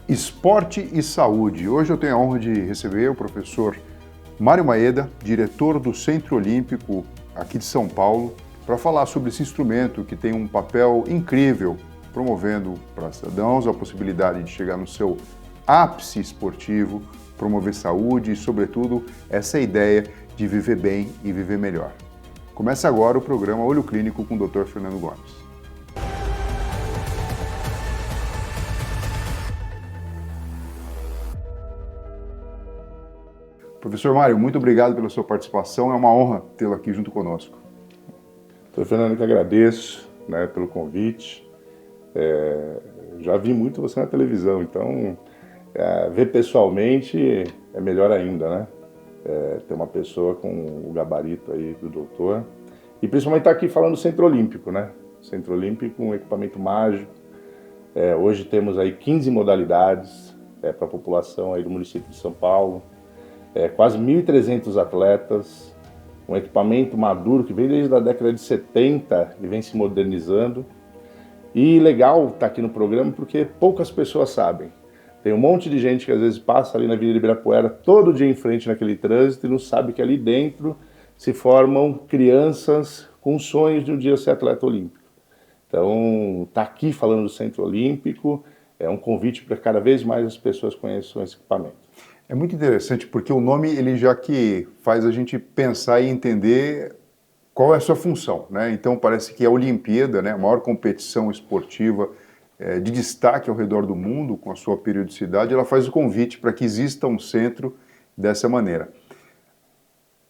Esporte e saúde. Hoje eu tenho a honra de receber o professor Mário Maeda, diretor do Centro Olímpico aqui de São Paulo, para falar sobre esse instrumento que tem um papel incrível, promovendo para cidadãos a possibilidade de chegar no seu ápice esportivo, promover saúde e, sobretudo, essa ideia de viver bem e viver melhor. Começa agora o programa Olho Clínico com o Dr. Fernando Gomes. Professor Mário, muito obrigado pela sua participação, é uma honra tê-lo aqui junto conosco. Doutor Fernando, que agradeço pelo convite. Já vi muito você na televisão, então ver pessoalmente é melhor ainda, né? Ter uma pessoa com o gabarito aí do doutor. E principalmente estar aqui falando do Centro Olímpico, né? Centro Olímpico, um equipamento mágico. Hoje temos aí 15 modalidades para a população aí do município de São Paulo. Quase 1.300 atletas, um equipamento maduro que vem desde a década de 70 e vem se modernizando. E legal estar aqui no programa porque poucas pessoas sabem. Tem um monte de gente que às vezes passa ali na Avenida Ibirapuera todo dia em frente naquele trânsito e não sabe que ali dentro se formam crianças com sonhos de um dia ser atleta olímpico. Então, estar aqui falando do Centro Olímpico é um convite para cada vez mais as pessoas conheçam esse equipamento. É muito interessante porque o nome ele já que faz a gente pensar e entender qual é a sua função, né? Então parece que a Olimpíada, né, a maior competição esportiva de destaque ao redor do mundo, com a sua periodicidade, ela faz o convite para que exista um centro dessa maneira.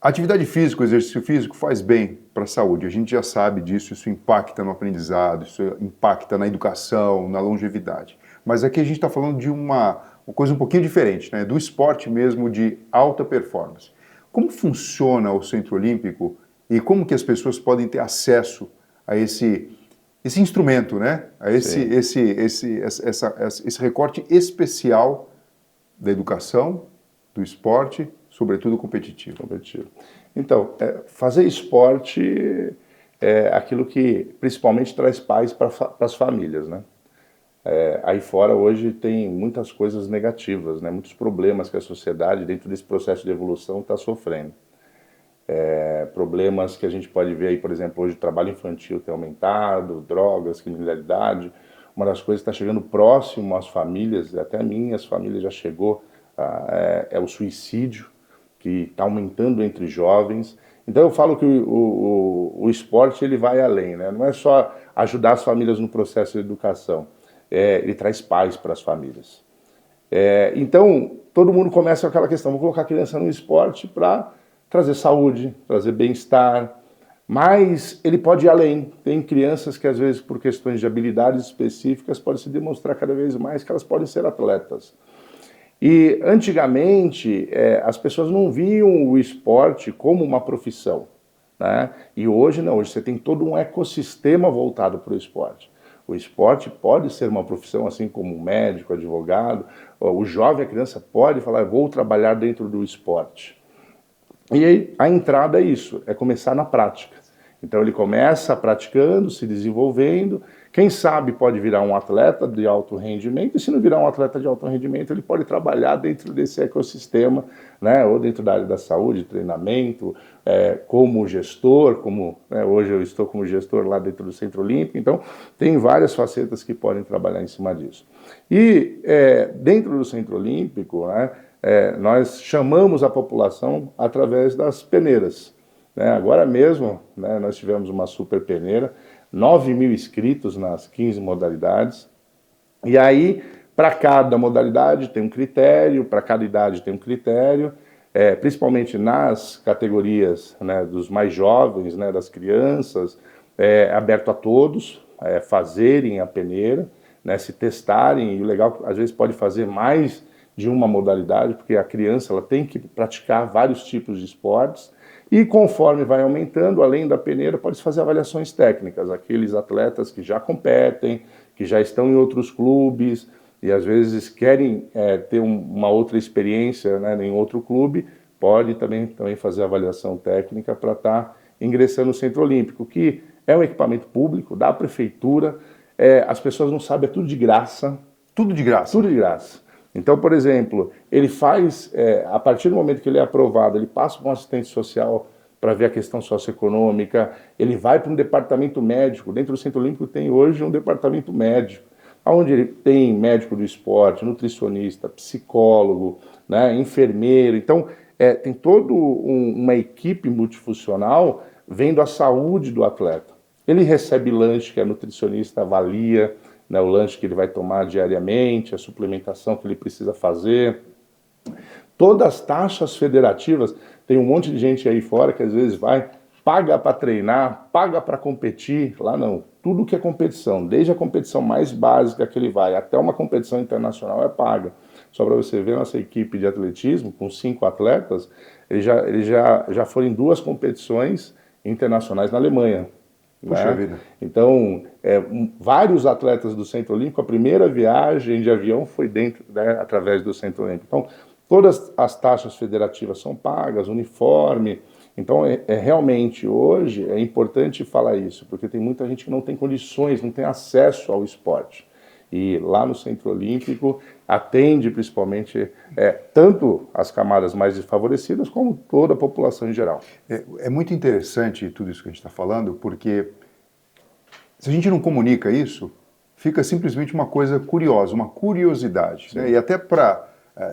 A atividade física, o exercício físico faz bem para a saúde, a gente já sabe disso, isso impacta no aprendizado, isso impacta na educação, na longevidade. Mas aqui a gente está falando de uma coisa um pouquinho diferente, né? Do esporte mesmo de alta performance. Como funciona o Centro Olímpico e como que as pessoas podem ter acesso a esse instrumento, né? A esse recorte especial da educação, do esporte, sobretudo competitivo. Então, fazer esporte é aquilo que principalmente traz paz para as famílias, né? Aí fora hoje tem muitas coisas negativas, né? Muitos problemas que a sociedade dentro desse processo de evolução está sofrendo. Problemas que a gente pode ver aí, por exemplo, hoje o trabalho infantil tem aumentado, drogas, criminalidade. Uma das coisas que está chegando próximo às famílias, até a minhas famílias já chegou, é o suicídio, que está aumentando entre jovens. Então eu falo que o esporte ele vai além, né? Não é só ajudar as famílias no processo de educação, ele traz paz para as famílias. Então todo mundo começa com aquela questão, vou colocar a criança no esporte para trazer saúde, trazer bem-estar, mas ele pode ir além. Tem crianças que às vezes por questões de habilidades específicas pode se demonstrar cada vez mais que elas podem ser atletas. E antigamente as pessoas não viam o esporte como uma profissão, né? E hoje não, hoje você tem todo um ecossistema voltado para o esporte. O esporte pode ser uma profissão, assim como um médico, advogado. O jovem, a criança pode falar, vou trabalhar dentro do esporte. E aí a entrada é isso, é começar na prática. Então ele começa praticando, se desenvolvendo, quem sabe pode virar um atleta de alto rendimento, e se não virar um atleta de alto rendimento, ele pode trabalhar dentro desse ecossistema, né, ou dentro da área da saúde, treinamento, como gestor, hoje eu estou como gestor lá dentro do Centro Olímpico, então tem várias facetas que podem trabalhar em cima disso. E dentro do Centro Olímpico, né, nós chamamos a população através das peneiras. Agora mesmo, nós tivemos uma super peneira, 9.000 inscritos nas 15 modalidades, e aí para cada modalidade tem um critério, para cada idade tem um critério, principalmente nas categorias, né, dos mais jovens, né, das crianças, aberto a todos fazerem a peneira, né, se testarem, e o legal às vezes pode fazer mais de uma modalidade, porque a criança ela tem que praticar vários tipos de esportes, e conforme vai aumentando, além da peneira, pode-se fazer avaliações técnicas, aqueles atletas que já competem, que já estão em outros clubes, e às vezes querem ter uma outra experiência, né, em outro clube, pode também fazer avaliação técnica para estar ingressando no Centro Olímpico, que é um equipamento público da prefeitura, as pessoas não sabem, é tudo de graça. Tudo de graça? Tudo de graça. Então, por exemplo, ele faz, a partir do momento que ele é aprovado, ele passa para um assistente social para ver a questão socioeconômica, ele vai para um departamento médico. Dentro do Centro Olímpico tem hoje um departamento médico, onde ele tem médico do esporte, nutricionista, psicólogo, né, enfermeiro. Então, tem toda uma equipe multifuncional vendo a saúde do atleta. Ele recebe lanche que a nutricionista avalia, né, o lanche que ele vai tomar diariamente, a suplementação que ele precisa fazer. Todas as taxas federativas, tem um monte de gente aí fora que às vezes vai, paga para treinar, paga para competir. Lá não, tudo que é competição, desde a competição mais básica que ele vai até uma competição internacional é paga. Só para você ver, nossa equipe de atletismo, com 5 atletas, eles já foram em 2 competições internacionais na Alemanha. Puxa Né? vida. Então, vários atletas do Centro Olímpico, a primeira viagem de avião foi dentro, né, através do Centro Olímpico. Então, todas as taxas federativas são pagas, uniforme. Então, realmente, hoje, é importante falar isso, porque tem muita gente que não tem condições, não tem acesso ao esporte. E lá no Centro Olímpico atende principalmente tanto as camadas mais desfavorecidas, como toda a população em geral. É muito interessante tudo isso que a gente está falando, porque se a gente não comunica isso, fica simplesmente uma coisa curiosa, uma curiosidade. Né? E até para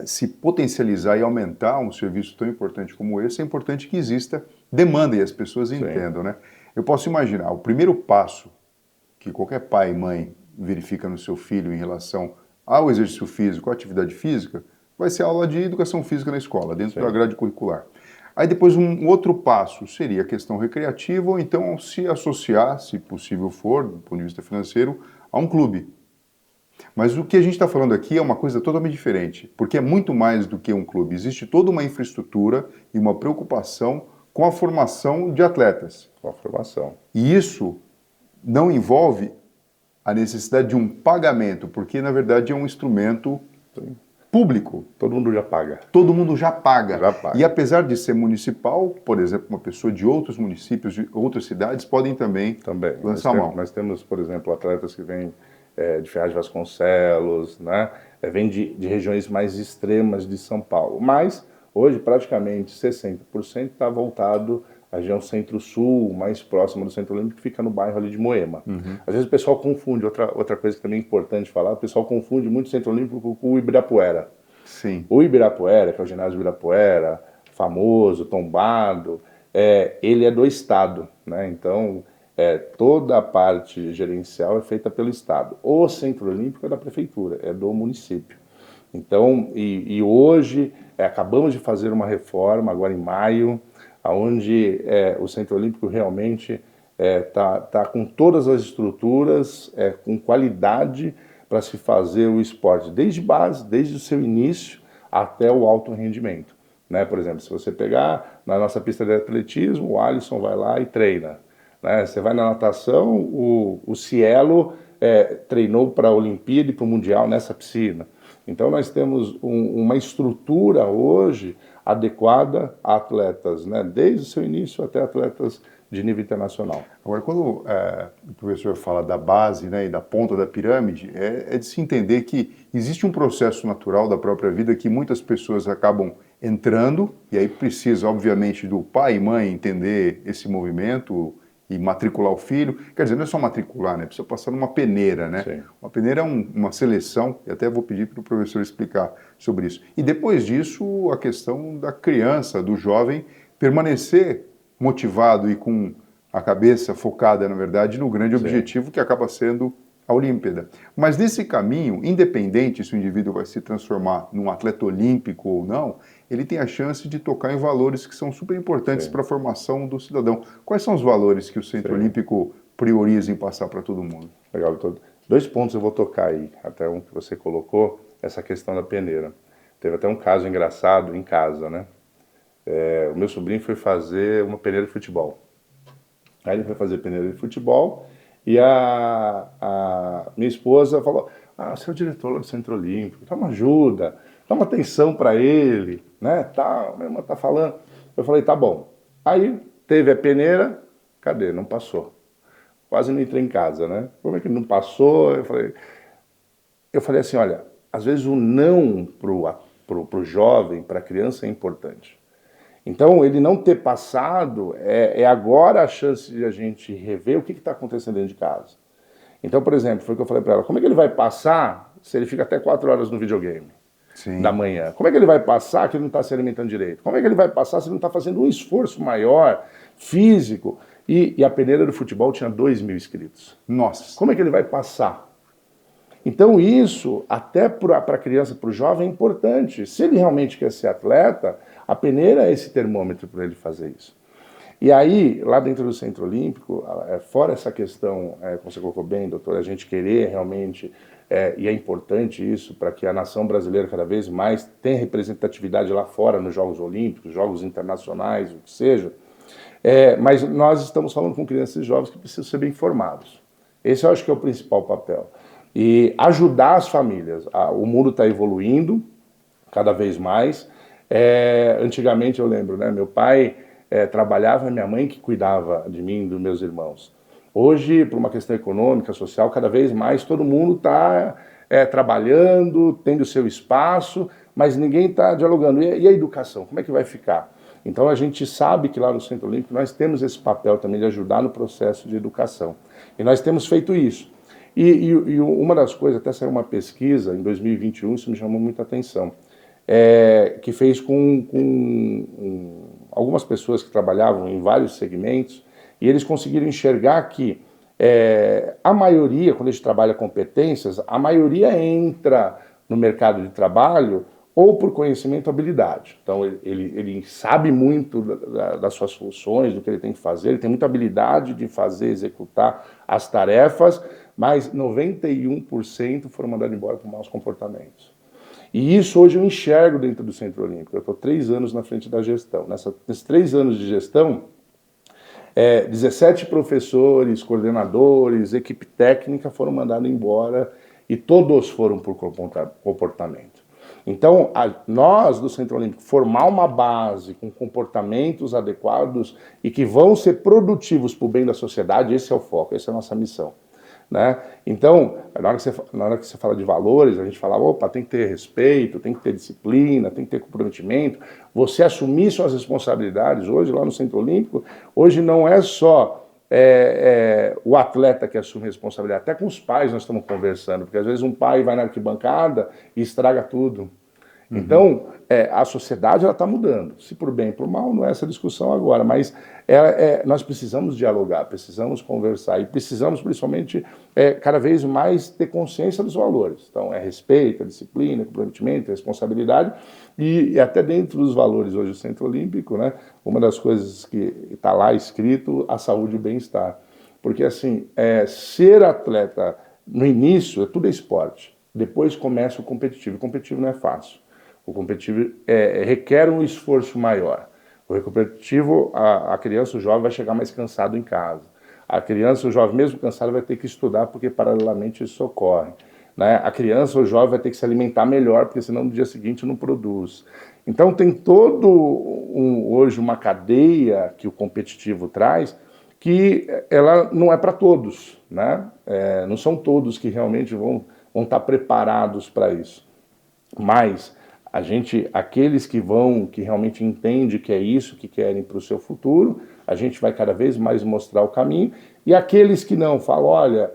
se potencializar e aumentar um serviço tão importante como esse, é importante que exista demanda e as pessoas entendam. Né? Eu posso imaginar, o primeiro passo que qualquer pai e mãe verifica no seu filho em relação ao exercício físico, à atividade física, vai ser a aula de educação física na escola, dentro da grade curricular. Aí depois um outro passo seria a questão recreativa, ou então se associar, se possível for, do ponto de vista financeiro, a um clube. Mas o que a gente está falando aqui é uma coisa totalmente diferente, porque é muito mais do que um clube. Existe toda uma infraestrutura e uma preocupação com a formação de atletas. Com a formação. E isso não envolve a necessidade de um pagamento, porque na verdade é um instrumento público. Todo mundo já paga. Todo mundo já paga. Já paga. E apesar de ser municipal, por exemplo, uma pessoa de outros municípios, de outras cidades, podem também lançar a mão. Nós temos, por exemplo, atletas que vêm de Ferraz de Vasconcelos, né? Vêm de regiões mais extremas de São Paulo. Mas hoje praticamente 60% está voltado à região centro-sul, mais próxima do Centro Olímpico, que fica no bairro ali de Moema. Às vezes o pessoal confunde, outra coisa que também é importante falar, o pessoal confunde muito o Centro Olímpico com o Ibirapuera. Sim. O Ibirapuera, que é o ginásio Ibirapuera, famoso, tombado, ele é do Estado, né? Então, toda a parte gerencial é feita pelo Estado. O Centro Olímpico é da Prefeitura, é do município. Então, e hoje, acabamos de fazer uma reforma, agora em maio, onde o Centro Olímpico realmente tá com todas as estruturas, com qualidade para se fazer o esporte, desde base, desde o seu início até o alto rendimento. Né? Por exemplo, se você pegar na nossa pista de atletismo, o Alisson vai lá e treina. Né? Você vai na natação, o Cielo treinou para a Olimpíada e para o Mundial nessa piscina. Então nós temos uma estrutura hoje adequada a atletas, né? Desde o seu início até atletas de nível internacional. Agora, quando o professor fala da base, né, e da ponta da pirâmide, é de se entender que existe um processo natural da própria vida que muitas pessoas acabam entrando, e aí precisa, obviamente, do pai e mãe entender esse movimento e matricular o filho. Quer dizer, não é só matricular, né? Precisa passar numa peneira, né? Sim. Uma peneira é uma seleção, e até vou pedir para o professor explicar sobre isso. E depois disso, a questão da criança, do jovem, permanecer motivado e com a cabeça focada, na verdade, no grande objetivo que acaba sendo a Olimpíada. Mas nesse caminho, independente se o indivíduo vai se transformar num atleta olímpico ou não, ele tem a chance de tocar em valores que são super importantes para a formação do cidadão. Quais são os valores que o Centro Olímpico prioriza em passar para todo mundo? Legal, Vitor. 2 pontos eu vou tocar aí, até um que você colocou, essa questão da peneira. Teve até um caso engraçado em casa, né? O meu sobrinho foi fazer uma peneira de futebol. Aí ele foi fazer peneira de futebol e a minha esposa falou: você é o diretor lá do Centro Olímpico, dá uma ajuda, dá uma atenção para ele, né? Tá, minha irmã tá falando. Eu falei: tá bom. Aí teve a peneira, cadê? Não passou. Quase não entrei em casa, né? Como é que não passou? Eu falei assim: olha, às vezes o não pro jovem, para a criança é importante. Então, ele não ter passado é agora a chance de a gente rever o que está acontecendo dentro de casa. Então, por exemplo, foi o que eu falei para ela, como é que ele vai passar se ele fica até 4 horas no videogame? Sim. Da manhã. Como é que ele vai passar que ele não está se alimentando direito? Como é que ele vai passar se ele não está fazendo um esforço maior, físico? E a peneira do futebol tinha 2.000 inscritos. Nossa. Como é que ele vai passar? Então isso, até para a criança, para o jovem, é importante. Se ele realmente quer ser atleta, a peneira é esse termômetro para ele fazer isso. E aí, lá dentro do Centro Olímpico, fora essa questão, como você colocou bem, doutor, a gente querer realmente, e é importante isso, para que a nação brasileira cada vez mais tenha representatividade lá fora, nos Jogos Olímpicos, Jogos Internacionais, o que seja, mas nós estamos falando com crianças e jovens que precisam ser bem informados. Esse eu acho que é o principal papel. E ajudar as famílias. O mundo está evoluindo cada vez mais. Antigamente eu lembro, né, meu pai trabalhava, minha mãe que cuidava de mim e dos meus irmãos. Hoje, por uma questão econômica, social, cada vez mais todo mundo está trabalhando, tendo o seu espaço, mas ninguém está dialogando. E a educação, como é que vai ficar? Então a gente sabe que lá no Centro Olímpico nós temos esse papel também de ajudar no processo de educação. E nós temos feito isso. E uma das coisas, até saiu uma pesquisa em 2021, isso me chamou muita atenção, que fez com algumas pessoas que trabalhavam em vários segmentos, e eles conseguiram enxergar que a maioria, quando a gente trabalha competências, a maioria entra no mercado de trabalho ou por conhecimento ou habilidade. Então ele sabe muito das suas funções, do que ele tem que fazer, ele tem muita habilidade de fazer, executar as tarefas, mas 91% foram mandados embora por maus comportamentos. E isso hoje eu enxergo dentro do Centro Olímpico. Eu estou 3 anos na frente da gestão. Nesses 3 anos de gestão, 17 professores, coordenadores, equipe técnica foram mandados embora e todos foram por comportamento. Então, nós do Centro Olímpico formar uma base com comportamentos adequados e que vão ser produtivos para o bem da sociedade, esse é o foco, essa é a nossa missão. Né? Então, na hora que você fala de valores, a gente fala, opa, tem que ter respeito, tem que ter disciplina, tem que ter comprometimento. Você assumir suas responsabilidades, hoje lá no Centro Olímpico, hoje não é só o atleta que assume responsabilidade, até com os pais nós estamos conversando, porque às vezes um pai vai na arquibancada e estraga tudo. Então, a sociedade está mudando, se por bem ou por mal, não é essa discussão agora, mas nós precisamos dialogar, precisamos conversar e precisamos principalmente cada vez mais ter consciência dos valores. Então, respeito, disciplina, comprometimento, responsabilidade e até dentro dos valores hoje do Centro Olímpico, né, uma das coisas que está lá escrito, a saúde e o bem-estar. Porque assim, ser atleta no início, tudo é esporte, depois começa o competitivo. O competitivo não é fácil. O competitivo requer um esforço maior. O competitivo, a criança, o jovem vai chegar mais cansado em casa. A criança, o jovem, mesmo cansado, vai ter que estudar porque paralelamente isso ocorre. Né? A criança, o jovem vai ter que se alimentar melhor porque senão no dia seguinte não produz. Então tem hoje uma cadeia que o competitivo traz que ela não é para todos. Né? Não são todos que realmente vão estar preparados para isso. Mas aqueles que realmente entendem que é isso que querem para o seu futuro, a gente vai cada vez mais mostrar o caminho, e aqueles que não, falam, olha,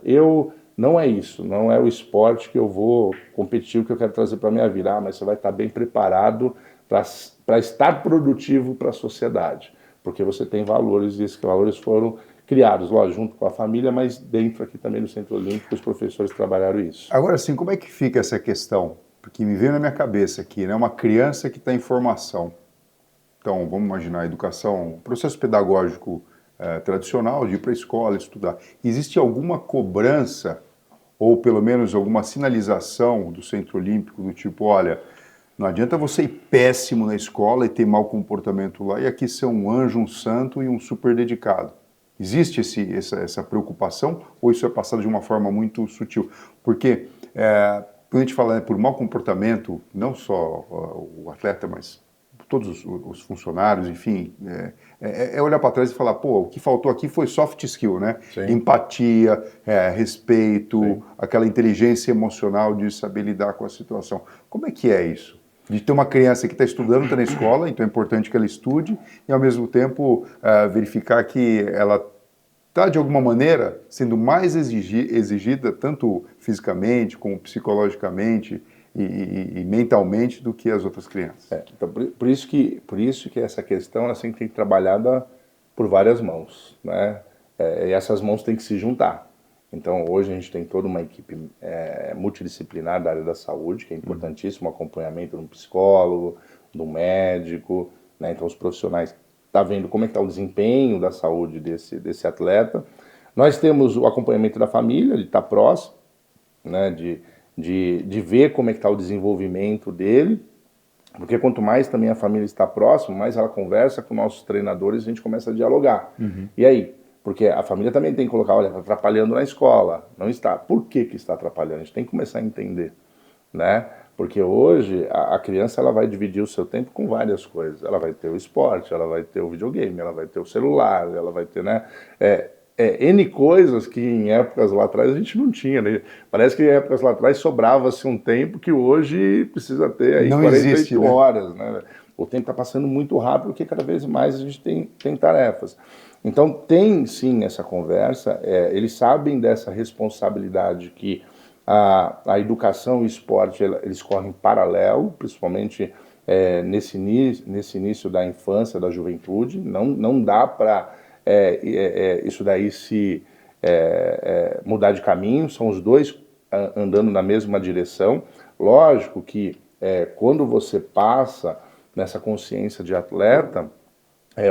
não é isso, não é o esporte que eu vou competir, que eu quero trazer para a minha vida, mas você vai estar bem preparado para estar produtivo para a sociedade, porque você tem valores, e esses valores foram criados, lógico, junto com a família, mas dentro aqui também no Centro Olímpico, os professores trabalharam isso. Agora sim, como é que fica essa questão? Porque me veio na minha cabeça aqui, né? Uma criança que está em formação. Então, vamos imaginar a educação, processo pedagógico tradicional, de ir para a escola, estudar. Existe alguma cobrança, ou pelo menos alguma sinalização do Centro Olímpico, do tipo, olha, não adianta você ir péssimo na escola e ter mau comportamento lá, e aqui ser um anjo, um santo e um super dedicado. Existe essa preocupação, ou isso é passado de uma forma muito sutil? Porque quando a gente fala por mau comportamento, não só o atleta, mas todos os funcionários, enfim, olhar para trás e falar, pô, o que faltou aqui foi soft skill, né? Sim. Empatia, respeito, Sim. aquela inteligência emocional de saber lidar com a situação. Como é que é isso? De ter uma criança que está estudando, está na escola, então é importante que ela estude, e ao mesmo tempo verificar que ela está, de alguma maneira, sendo mais exigida, tanto fisicamente como psicologicamente e mentalmente, do que as outras crianças. Então, por isso que essa questão ela sempre tem que ser trabalhada por várias mãos, né? E essas mãos têm que se juntar. Então, hoje a gente tem toda uma equipe multidisciplinar da área da saúde, que é importantíssimo, o acompanhamento de um psicólogo, de um médico, né? Então, os profissionais estão vendo como é que está o desempenho da saúde desse atleta. Nós temos o acompanhamento da família, de estar próximo, né? De ver como é que está o desenvolvimento dele, porque quanto mais também a família está próxima, mais ela conversa com nossos treinadores, a gente começa a dialogar. E aí? Porque a família também tem que colocar, olha, está atrapalhando na escola, não está. Por que está atrapalhando? A gente tem que começar a entender, né? Porque hoje a criança ela vai dividir o seu tempo com várias coisas. Ela vai ter o esporte, ela vai ter o videogame, ela vai ter o celular, ela vai ter, né? N coisas que em épocas lá atrás a gente não tinha, né? Parece que em épocas lá atrás sobrava-se um tempo que hoje precisa ter aí Não 48 existe, né? horas, né? O tempo está passando muito rápido porque cada vez mais a gente tem tarefas. Então tem sim essa conversa, eles sabem dessa responsabilidade que a educação e o esporte eles correm paralelo, principalmente nesse início da infância, da juventude. Não dá para isso daí se mudar de caminho, são os dois andando na mesma direção. Lógico que quando você passa nessa consciência de atleta,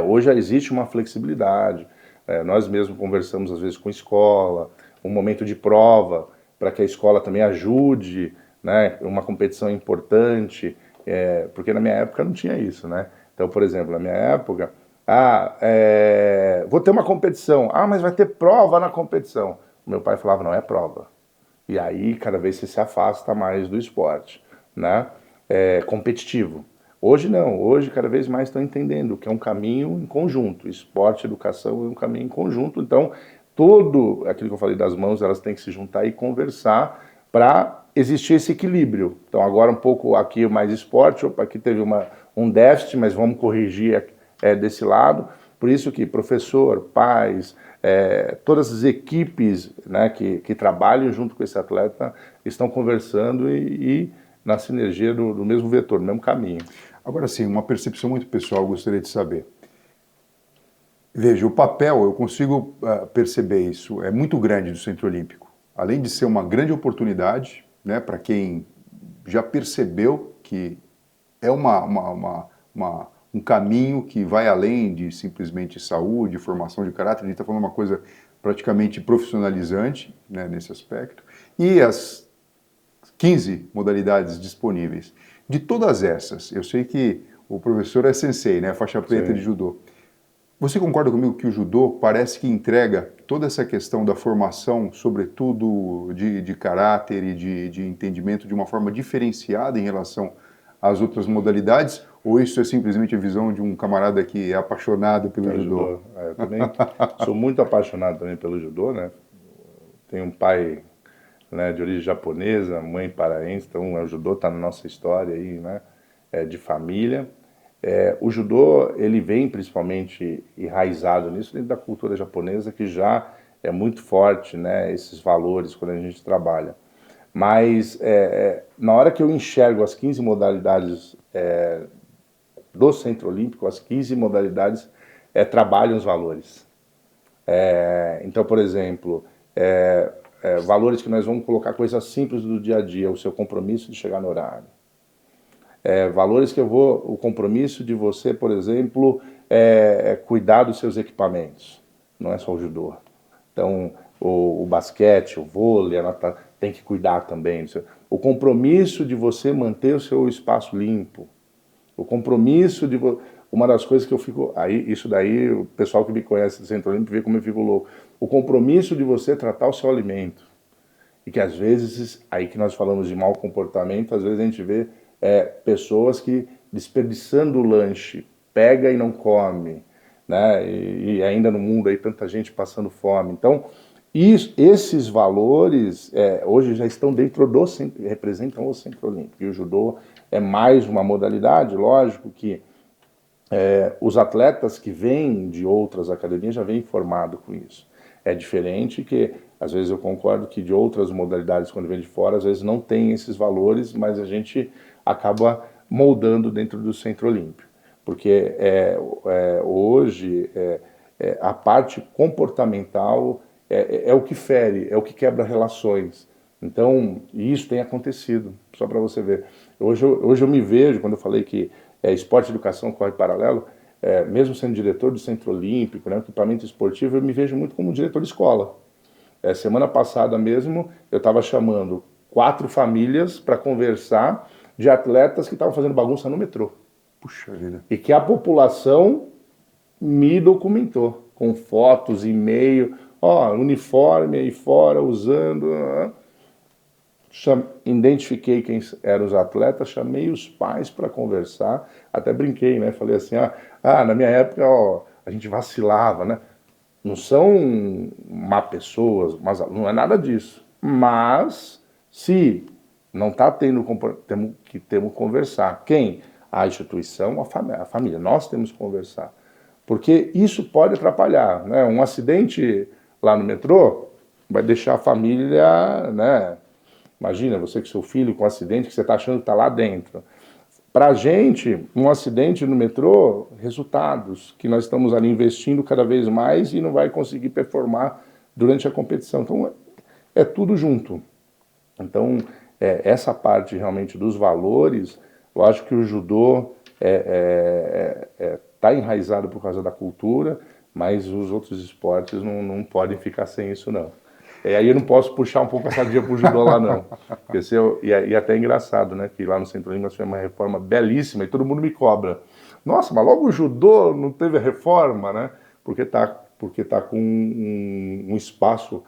hoje já existe uma flexibilidade. Nós mesmos conversamos às vezes com a escola, um momento de prova, para que a escola também ajude, né? Uma competição importante, porque na minha época não tinha isso, né? Então, por exemplo, na minha época, vou ter uma competição, mas vai ter prova na competição. Meu pai falava, não é prova. E aí, cada vez você se afasta mais do esporte, né? Competitivo. Hoje não, hoje cada vez mais estão entendendo que é um caminho em conjunto, esporte e educação é um caminho em conjunto, então tudo aquilo que eu falei das mãos, elas têm que se juntar e conversar para existir esse equilíbrio. Então agora um pouco aqui mais esporte, aqui teve um déficit, mas vamos corrigir desse lado, por isso que professor, pais, todas as equipes, né, que trabalham junto com esse atleta estão conversando e na sinergia do mesmo vetor, do mesmo caminho. Agora sim, uma percepção muito pessoal, eu gostaria de saber. Veja, o papel, eu consigo perceber isso, é muito grande do Centro Olímpico. Além de ser uma grande oportunidade, né, para quem já percebeu que é um caminho que vai além de simplesmente saúde, formação de caráter, a gente está falando uma coisa praticamente profissionalizante, né, nesse aspecto, e as 15 modalidades disponíveis. De todas essas, eu sei que o professor é sensei, né, faixa preta de judô. Você concorda comigo que o judô parece que entrega toda essa questão da formação, sobretudo de caráter e de entendimento de uma forma diferenciada em relação às outras modalidades? Ou isso é simplesmente a visão de um camarada que é apaixonado pelo judô? Eu também sou muito apaixonado também pelo judô, né? Tenho um pai, né, de origem japonesa, mãe paraense, então o judô está na nossa história aí, né, de família. O judô, ele vem principalmente enraizado nisso dentro da cultura japonesa, que já é muito forte, né, esses valores quando a gente trabalha. Mas na hora que eu enxergo as 15 modalidades do Centro Olímpico, as 15 modalidades trabalham os valores. Então, por exemplo, valores que nós vamos colocar coisas simples do dia a dia, o seu compromisso de chegar no horário. Valores que o compromisso de você, por exemplo, cuidar dos seus equipamentos, não é só o judô. Então, o basquete, o vôlei, tem que cuidar também. O compromisso de você manter o seu espaço limpo. O compromisso de... Uma das coisas que eu fico... Isso daí, o pessoal que me conhece do Centro Olímpico vê como eu fico louco. O compromisso de você tratar o seu alimento. E que às vezes, aí que nós falamos de mau comportamento, às vezes a gente vê pessoas que desperdiçando o lanche, pega e não come, né? E ainda no mundo aí tanta gente passando fome. Então, esses valores hoje já estão dentro do centro, representam o Centro Olímpico. E o judô é mais uma modalidade, lógico que os atletas que vêm de outras academias já vêm formados com isso. É diferente que, às vezes eu concordo que de outras modalidades, quando vem de fora, às vezes não tem esses valores, mas a gente acaba moldando dentro do Centro Olímpico. Porque hoje a parte comportamental é o que fere, é o que quebra relações. Então, isso tem acontecido, só para você ver. Hoje eu me vejo, quando eu falei que esporte e educação corre paralelo, mesmo sendo diretor do Centro Olímpico, né, equipamento esportivo, eu me vejo muito como diretor de escola. Semana passada mesmo, eu estava chamando 4 famílias para conversar de atletas que estavam fazendo bagunça no metrô. Puxa vida. E que a população me documentou, com fotos, e-mail, uniforme aí fora, usando... Identifiquei quem eram os atletas, chamei os pais para conversar, até brinquei, né? Falei assim, na minha época, a gente vacilava, né? Não são má pessoas, mas não é nada disso. Mas, se não está tendo, temos que conversar. Quem? A instituição, a família. Nós temos que conversar. Porque isso pode atrapalhar, né? Um acidente lá no metrô vai deixar a família, né? Imagina, você com seu filho com um acidente que você está achando que está lá dentro. Para a gente, um acidente no metrô, resultados que nós estamos ali investindo cada vez mais e não vai conseguir performar durante a competição. Então, é tudo junto. Então, essa parte realmente dos valores, eu acho que o judô está enraizado por causa da cultura, mas os outros esportes não podem ficar sem isso, não. Aí eu não posso puxar um pouco a sardinha pro judô lá, não. Porque e até é engraçado, né? Que lá no Centro Olímpico nós tivemos uma reforma belíssima e todo mundo me cobra. Nossa, mas logo o judô não teve a reforma, né? Porque tá com um espaço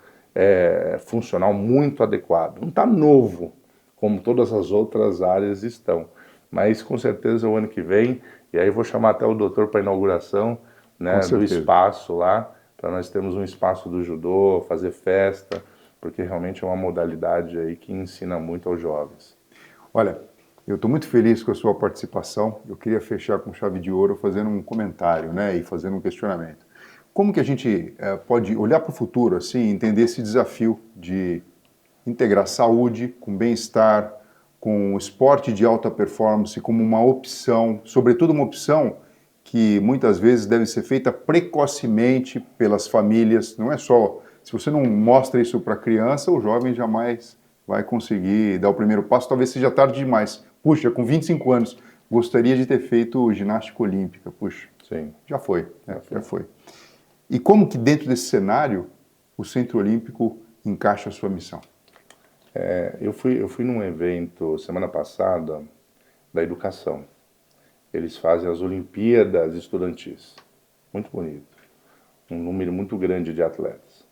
funcional muito adequado. Não está novo, como todas as outras áreas estão. Mas com certeza o ano que vem, e aí eu vou chamar até o doutor para a inauguração, né, do espaço lá, para nós termos um espaço do judô, fazer festa, porque realmente é uma modalidade aí que ensina muito aos jovens. Olha, eu estou muito feliz com a sua participação. Eu queria fechar com chave de ouro fazendo um comentário, né, e fazendo um questionamento. Como que a gente pode olhar para o futuro, assim, entender esse desafio de integrar saúde com bem-estar, com o esporte de alta performance como uma opção, sobretudo uma opção que muitas vezes deve ser feita precocemente pelas famílias. Não é só, se você não mostra isso para a criança, o jovem jamais vai conseguir dar o primeiro passo, talvez seja tarde demais. Puxa, com 25 anos, gostaria de ter feito ginástica olímpica. Puxa, sim, já foi. E como que dentro desse cenário o Centro Olímpico encaixa a sua missão? Eu fui num evento semana passada da educação. Eles fazem as Olimpíadas Estudantis. Muito bonito. Um número muito grande de atletas.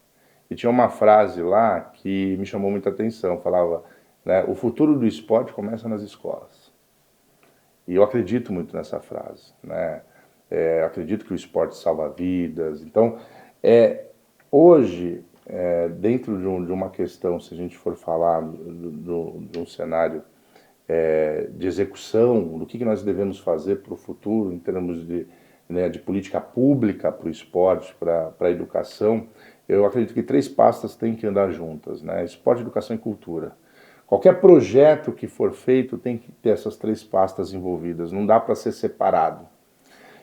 E tinha uma frase lá que me chamou muita atenção. Falava, né, o futuro do esporte começa nas escolas. E eu acredito muito nessa frase, né? Acredito que o esporte salva vidas. Então, hoje, dentro de uma questão, se a gente for falar de um cenário de execução, do que nós devemos fazer para o futuro em termos de política pública para o esporte, para a educação, eu acredito que 3 pastas têm que andar juntas, né? Esporte, educação e cultura. Qualquer projeto que for feito tem que ter essas 3 pastas envolvidas, não dá para ser separado.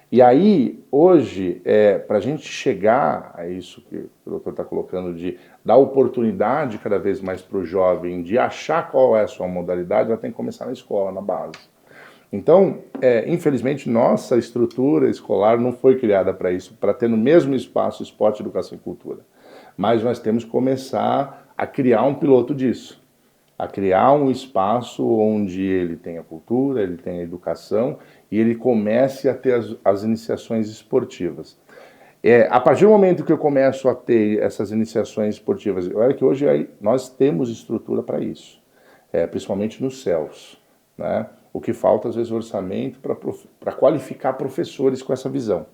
E aí, hoje, para a gente chegar a isso que o doutor está colocando, de dar oportunidade cada vez mais para o jovem, de achar qual é a sua modalidade, ela tem que começar na escola, na base. Então, infelizmente, nossa estrutura escolar não foi criada para isso, para ter no mesmo espaço esporte, educação e cultura. Mas nós temos que começar a criar um piloto disso. A criar um espaço onde ele tem a cultura, ele tem a educação e ele comece a ter as iniciações esportivas. A partir do momento que eu começo a ter essas iniciações esportivas, olha que hoje nós temos estrutura para isso, principalmente nos céus, né? O que falta, às vezes, é orçamento para qualificar professores com essa visão.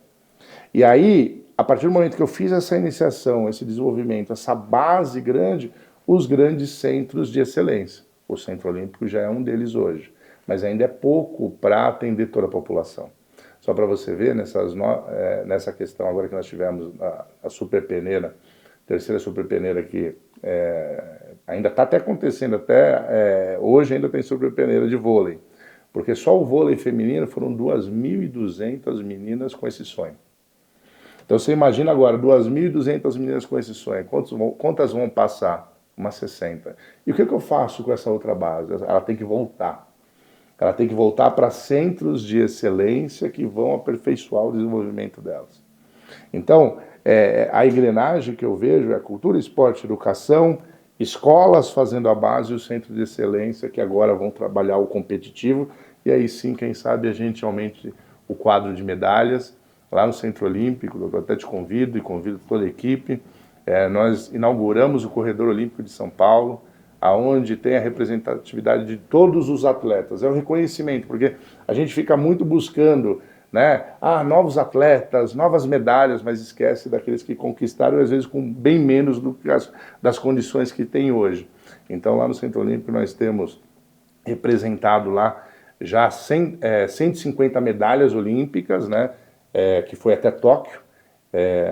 E aí, a partir do momento que eu fiz essa iniciação, esse desenvolvimento, essa base grande, os grandes centros de excelência. O Centro Olímpico já é um deles hoje, mas ainda é pouco para atender toda a população. Só para você ver, nessa questão agora que nós tivemos a super peneira, terceira super peneira que ainda está até acontecendo, hoje ainda tem super peneira de vôlei, porque só o vôlei feminino foram 2.200 meninas com esse sonho. Então você imagina agora, 2.200 meninas com esse sonho, quantas vão passar? Umas 60. E o que eu faço com essa outra base? Ela tem que voltar. Ela tem que voltar para centros de excelência que vão aperfeiçoar o desenvolvimento delas. Então, a engrenagem que eu vejo é cultura, esporte, educação, escolas fazendo a base e o centro de excelência que agora vão trabalhar o competitivo, e aí sim, quem sabe, a gente aumente o quadro de medalhas. Lá no Centro Olímpico, eu até te convido e convido toda a equipe, nós inauguramos o Corredor Olímpico de São Paulo, aonde tem a representatividade de todos os atletas. É um reconhecimento, porque a gente fica muito buscando, né, novos atletas, novas medalhas, mas esquece daqueles que conquistaram, às vezes com bem menos do que das condições que tem hoje. Então lá no Centro Olímpico nós temos representado lá já 150 medalhas olímpicas, né, que foi até Tóquio.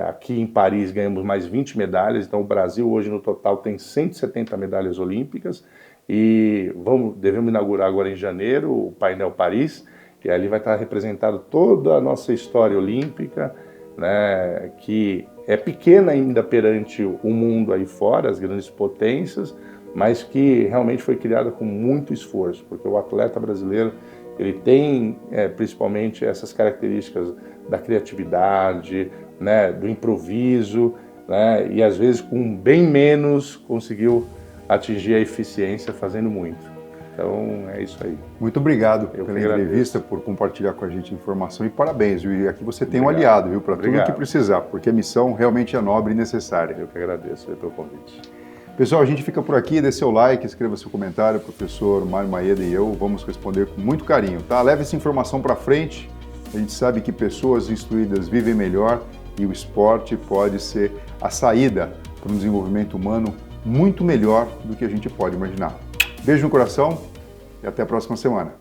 Aqui em Paris ganhamos mais 20 medalhas, então o Brasil hoje no total tem 170 medalhas olímpicas e devemos inaugurar agora em janeiro o painel Paris, e ali vai estar representada toda a nossa história olímpica, né, que é pequena ainda perante o mundo aí fora, as grandes potências, mas que realmente foi criada com muito esforço, porque o atleta brasileiro ele tem principalmente essas características da criatividade, né, do improviso, né, e às vezes com bem menos conseguiu atingir a eficiência fazendo muito. Então é isso aí. Muito obrigado pela entrevista, por compartilhar com a gente informação e parabéns, viu? E aqui você tem um aliado, viu, para tudo que precisar, porque a missão realmente é nobre e necessária. Eu que agradeço pelo convite. Pessoal, a gente fica por aqui, dê seu like, escreva seu comentário, o professor Mário Maeda e eu vamos responder com muito carinho, tá? Leve essa informação para frente, a gente sabe que pessoas instruídas vivem melhor e o esporte pode ser a saída para um desenvolvimento humano muito melhor do que a gente pode imaginar. Beijo no coração e até a próxima semana.